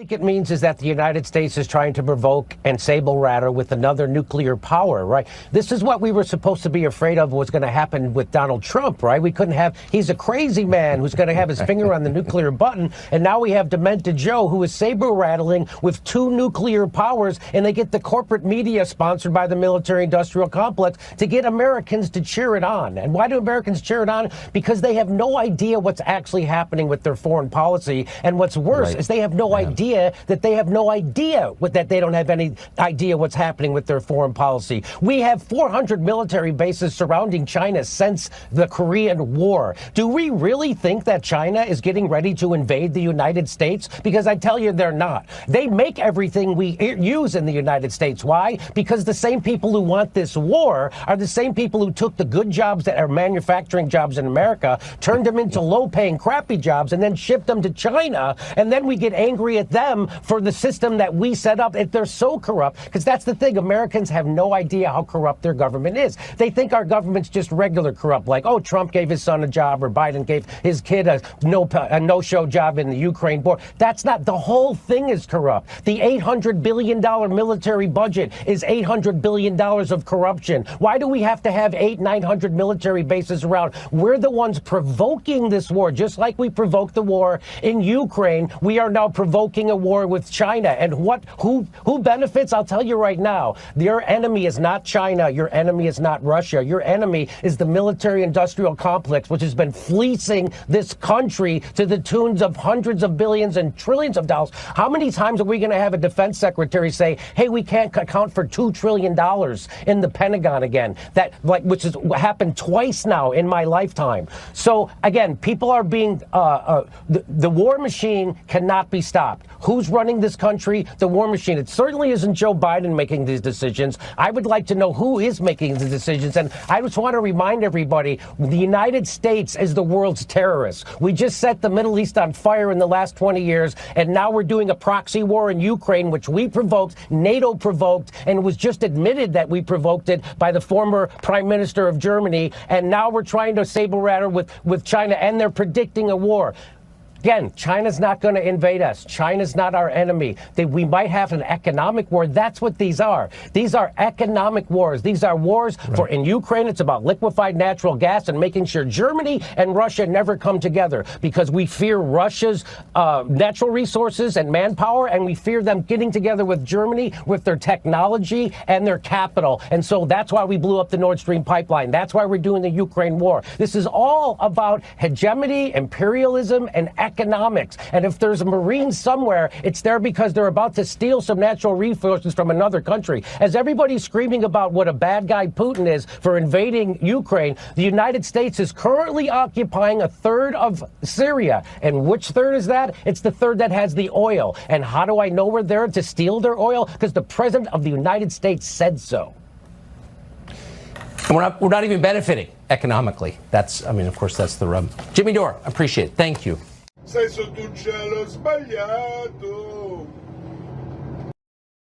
think it means is that the United States is trying to provoke and sable rattle with another nuclear power, right? This is what we were supposed to be afraid of was going to happen with Donald Trump, right? We couldn't have, he's a crazy man who's going to have his finger on the nuclear button. And now we have Demented Joe, who is saber rattling with two nuclear powers, and they get the corporate media sponsored by the military-industrial complex to get Americans to cheer it on. And why do Americans cheer it on? Because they have no idea what's actually happening with their foreign policy. And what's worse is they have no idea that they have no idea that they don't have any idea what's happening with their foreign policy. We have 400 military bases surrounding China since the Korean War. Do we really think that China is getting ready to invade the United States? Because I tell you, they're not. They make everything we use in the United States. Why? Because the same people who want this war are the same people who took the good jobs that are manufacturing jobs in America, turned them into low-paying, crappy jobs, and then shipped them to China. And then we get angry at them for the system that we set up. If they're so corrupt, because that's the thing, Americans have no idea how corrupt their government is. They think our government's just regular corrupt, like, oh, Trump gave his son a job, or Biden gave his kid a no-show job in the Ukraine war. That's not, the whole thing is corrupt. The $800 billion military budget is $800 billion of corruption. Why do we have to have 900 military bases around? We're the ones provoking this war, just like we provoked the war in Ukraine. We are now provoking a war with China. And who benefits? I'll tell you right now, your enemy is not China. Your enemy is not Russia. Your enemy is the military-industrial complex, which has been fleecing this country to the tunes of hundreds of billions and trillions of dollars. How many times are we going to have a defense secretary say, hey, we can't account for $2 trillion in the Pentagon again? That, which has happened twice now in my lifetime. So again, people are being, the war machine cannot be stopped. Who's running this country? The war machine. It certainly isn't Joe Biden making these decisions. I would like to know who is making the decisions. And I just want to remind everybody, the United States is the world's terrorist. We just set the Middle East on fire in the last 20 years, and now we're doing a proxy war in Ukraine, which we provoked, NATO provoked, and it was just admitted that we provoked it by the former Prime Minister of Germany. And now we're trying to saber rattle with China, and they're predicting a war. Again, China's not going to invade us. China's not our enemy. We might have an economic war. That's what these are. These are economic wars. These are wars in Ukraine, it's about liquefied natural gas and making sure Germany and Russia never come together, because we fear Russia's natural resources and manpower, and we fear them getting together with Germany with their technology and their capital. And so that's why we blew up the Nord Stream pipeline. That's why we're doing the Ukraine war. This is all about hegemony, imperialism, and economics. And if there's a Marine somewhere, it's there because they're about to steal some natural resources from another country. As everybody's screaming about what a bad guy Putin is for invading Ukraine, the United States is currently occupying a third of Syria. And which third is that? It's the third that has the oil. And how do I know we're there to steal their oil? Because the President of the United States said so. And we're not even benefiting economically. Of course, that's the rub. Jimmy Dore, appreciate it. Thank you. Sei sotto un cielo sbagliato.